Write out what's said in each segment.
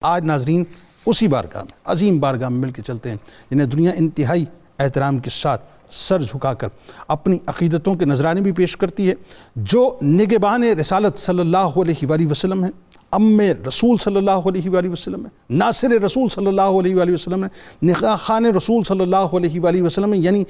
آج ناظرین اسی بارگاہ میں عظیم بارگاہ میں مل کے چلتے ہیں جنہیں دنیا انتہائی احترام کے ساتھ سر جھکا کر اپنی عقیدتوں کے نذرانے بھی پیش کرتی ہے، جو نگہبان رسالت صلی اللہ علیہ وآلہ وسلم ہیں، ام رسول صلی اللہ علیہ وآلہ وسلم ہے، ناصر رسول صلی اللہ علیہ وآلہ وسلم ہے، نگاہ خان رسول صلی اللہ علیہ وآلہ وسلم ہے، یعنی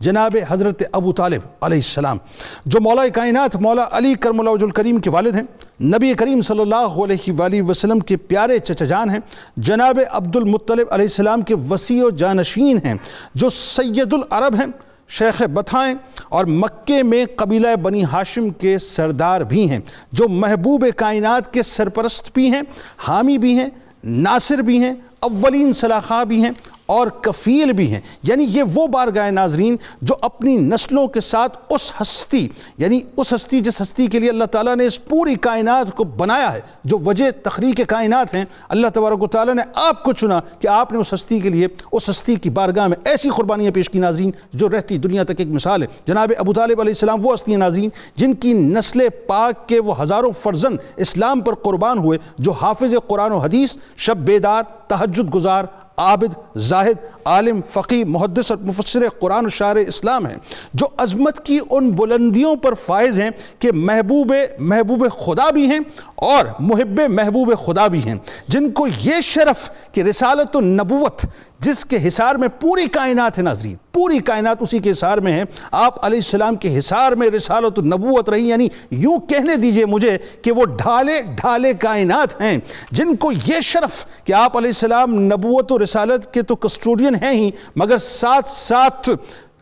جناب حضرت ابو طالب علیہ السلام، جو مولا کائنات مولا علی کرم اللہ وجہ الکریم کے والد ہیں، نبی کریم صلی اللہ علیہ وآلہ وسلم کے پیارے چچا جان ہیں، جناب عبد المطلب علیہ السلام کے وصی و جانشین ہیں، جو سید العرب ہیں، شیخ بطحائیں اور مکے میں قبیلہ بنی ہاشم کے سردار بھی ہیں، جو محبوب کائنات کے سرپرست بھی ہیں، حامی بھی ہیں، ناصر بھی ہیں، اولین سلاخاں بھی ہیں اور کفیل بھی ہیں۔ یعنی یہ وہ بارگاہ ناظرین جو اپنی نسلوں کے ساتھ اس ہستی، یعنی اس ہستی جس ہستی کے لیے اللہ تعالیٰ نے اس پوری کائنات کو بنایا ہے، جو وجہ تخلیق کائنات ہیں، اللہ تبارک و تعالیٰ نے آپ کو چنا کہ آپ نے اس ہستی کے لیے اس ہستی کی بارگاہ میں ایسی قربانیاں پیش کی ناظرین جو رہتی دنیا تک ایک مثال ہے۔ جناب ابو طالب علیہ السلام وہ ہستی ہیں ناظرین جن کی نسل پاک کے وہ ہزاروں فرزند اسلام پر قربان ہوئے، جو حافظ قرآن و حدیث، شب بیدار، تہجد گزار، عابد، زاہد، عالم، فقی، محدث اور مفسر قرآن و شاعر اسلام ہیں، جو عظمت کی ان بلندیوں پر فائز ہیں کہ محبوب خدا بھی ہیں اور محب محبوب خدا بھی ہیں، جن کو یہ شرف کہ رسالت و نبوت جس کے حصار میں پوری کائنات ہے ناظرین، پوری کائنات اسی کے حصار میں ہے، آپ علیہ السلام کے حصار میں رسالت و نبوت رہی، یعنی یوں کہنے دیجئے مجھے کہ وہ ڈھالے کائنات ہیں، جن کو یہ شرف کہ آپ علیہ السلام نبوت و رسالت کے تو کسٹوڈین ہیں ہی، مگر ساتھ ساتھ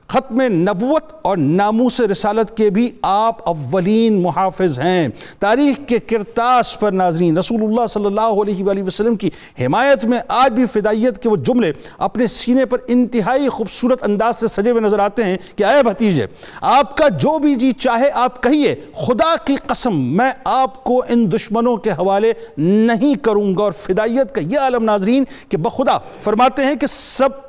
ختم نبوت اور ناموس رسالت کے بھی آپ اولین محافظ ہیں۔ تاریخ کے کرتاس پر ناظرین رسول اللہ صلی اللہ علیہ وآلہ وسلم کی حمایت میں آج بھی فدائیت کے وہ جملے اپنے سینے پر انتہائی خوبصورت انداز سے سجے ہوئے نظر آتے ہیں کہ اے بھتیجے، آپ کا جو بھی جی چاہے آپ کہیے، خدا کی قسم میں آپ کو ان دشمنوں کے حوالے نہیں کروں گا۔ اور فدائیت کا یہ عالم ناظرین کہ بخدا فرماتے ہیں کہ سب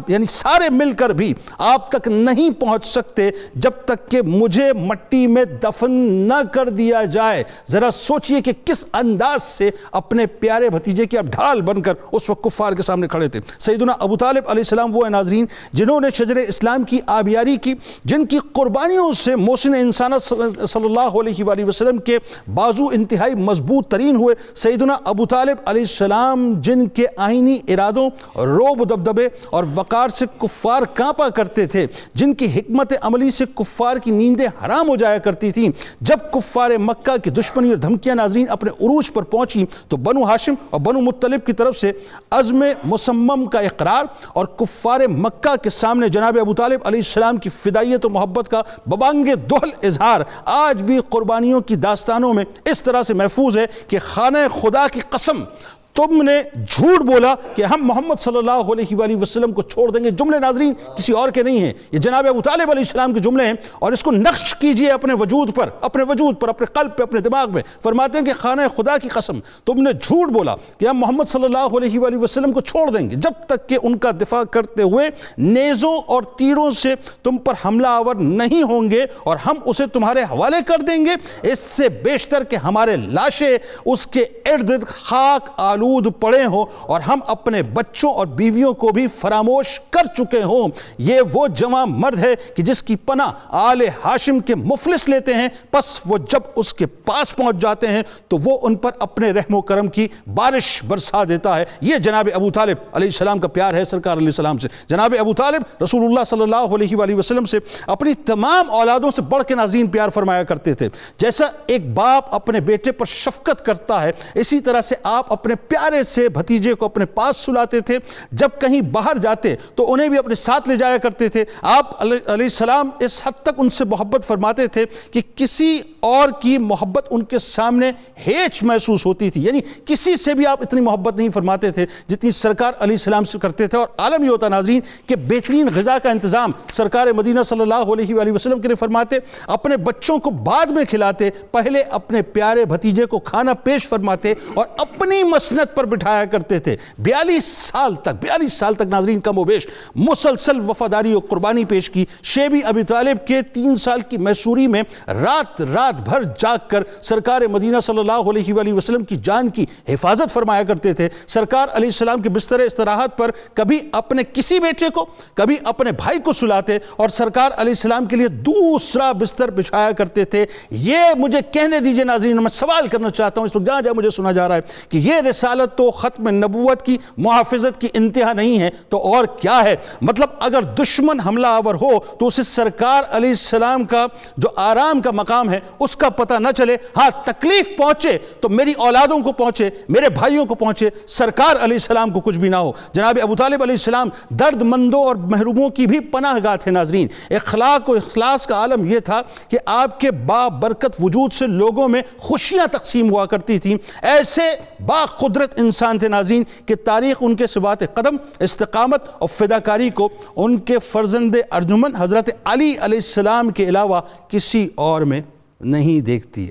یعنی سارے مل کر بھی آپ تک نہیں پہنچ سکتے جب تک کہ مجھے مٹی میں دفن نہ کر دیا جائے۔ ذرا سوچئے کہ کس انداز سے اپنے پیارے بھتیجے کے اب ڈھال بن کر اس وقت کفار کے سامنے کھڑے تھے۔ سیدنا ابو طالب علیہ السلام وہ ہیں ناظرین جنہوں نے شجر اسلام کی آبیاری کی، جن کی قربانیوں سے محسن انسانت صلی اللہ علیہ وآلہ وسلم کے بازو انتہائی مضبوط ترین ہوئے۔ سیدنا ابو طالب علیہ السلام جن کے آئینی ارادوں، رعب و دبدبے اور وقار سے کفار کانپا کرتے تھے، جن کی حکمت عملی سے کفار کی نیندیں حرام ہو جایا کرتی تھیں، جب کفار مکہ کی دشمنی اور دھمکیاں ناظرین اپنے عروج پر پہنچی تو بنو ہاشم اور بنو مطلب کی طرف سے عزم مصمم کا اقرار اور کفار مکہ کے سامنے جناب ابو طالب علیہ السلام کی فدائیت و محبت کا ببانگ دہل اظہار آج بھی قربانیوں کی داستانوں میں اس طرح سے محفوظ ہے کہ خانہ خدا کی قسم تم نے جھوٹ بولا کہ ہم محمد صلی اللہ علیہ وآلہ وسلم کو چھوڑ دیں گے۔ جملے ناظرین کسی اور کے نہیں ہیں، یہ جناب ابو طالب علیہ السلام کے جملے ہیں، اور اس کو نقش کیجئے اپنے وجود پر، اپنے قلب پہ، اپنے دماغ میں۔ فرماتے ہیں کہ خانہ خدا کی قسم تم نے جھوٹ بولا کہ ہم محمد صلی اللہ علیہ وآلہ وسلم کو چھوڑ دیں گے جب تک کہ ان کا دفاع کرتے ہوئے نیزوں اور تیروں سے تم پر حملہ آور نہیں ہوں گے، اور ہم اسے تمہارے حوالے کر دیں گے، اس سے بیشتر کہ ہمارے لاشیں اس کے ارد گرد خاک آلود پڑے ہوں اور ہم اپنے بچوں اور بیویوں کو بھی فراموش کر چکے ہوں۔ یہ وہ جوان مرد ہے کہ جس کی پناہ آل ہاشم کے مفلس لیتے ہیں، پس وہ جب اس کے پاس پہنچ جاتے ہیں تو وہ ان پر اپنے رحم و کرم کی بارش برسا دیتا ہے۔ یہ جناب ابو طالب علیہ السلام کا پیار ہے سرکار علیہ السلام سے۔ جناب ابو طالب رسول اللہ صلی اللہ علیہ وآلہ وسلم سے اپنی تمام اولادوں سے بڑھ کے ناظرین پیار فرمایا کرتے تھے۔ جیسا ایک باپ اپنے بیٹے پر شفقت کرتا ہے، اسی طرح سے آپ اپنے پیارے سے بھتیجے کو اپنے پاس سلاتے تھے۔ جب کہیں باہر جاتے تو انہیں بھی اپنے ساتھ لے جایا کرتے تھے۔ آپ علیہ السلام اس حد تک ان سے محبت فرماتے تھے کہ کسی اور کی محبت ان کے سامنے ہیچ محسوس ہوتی تھی، یعنی کسی سے بھی آپ اتنی محبت نہیں فرماتے تھے جتنی سرکار علیہ السلام سے کرتے تھے۔ اور عالم یہ ہوتا ناظرین کہ بہترین غذا کا انتظام سرکار مدینہ صلی اللہ علیہ وآلہ وسلم کے لیے فرماتے، اپنے بچوں کو بعد میں کھلاتے، پہلے اپنے پیارے بھتیجے کو کھانا پیش فرماتے اور اپنی مسند مسند پر بٹھایا کرتے تھے۔ 42 سال تک ناظرین کم و بیش مسلسل وفاداری و قربانی پیش کی۔ شیبی ابی طالب کے 3 سال کی میسوری میں رات بھر جاگ کر سرکار مدینہ صلی اللہ علیہ وآلہ وسلم کی جان کی حفاظت فرمایا کرتے تھے۔ سرکار علیہ السلام کے بستر استراحت پر کبھی اپنے کسی بیٹے کو، کبھی اپنے بھائی کو سلاتے اور سرکار علیہ السلام کے لیے دوسرا بستر بچھایا کرتے تھے۔ یہ مجھے کہنے دیجئے ناظرین، میں سوال کرنا چاہتا ہوں اس وقت جہاں مجھے سنا جا رہا ہے کہ یہ رسالت تو ختم نبوت کی محافظت کی انتہا نہیں ہے تو اور کیا ہے؟ مطلب اگر دشمن حملہ آور ہو تو اسے سرکار علیہ السلام کا جو آرام کا مقام ہے اس کا پتہ نہ چلے، ہاں تکلیف پہنچے تو میری اولادوں کو پہنچے، میرے بھائیوں کو پہنچے، سرکار علیہ السلام کو کچھ بھی نہ ہو۔ جناب ابو طالب علیہ السلام درد مندوں اور محروموں کی بھی پناہ گاہ تھے ناظرین۔ اخلاق و اخلاص کا عالم یہ تھا کہ آپ کے بابرکت وجود سے لوگوں میں خوشیاں تقسیم ہوا کرتی تھیں۔ ایسے با قدرت انسان تھے ناظرین کہ تاریخ ان کے ثبات قدم، استقامت اور فداکاری کو ان کے فرزند ارجمند حضرت علی علیہ السلام کے علاوہ کسی اور میں نہیں دیکھتی ہے۔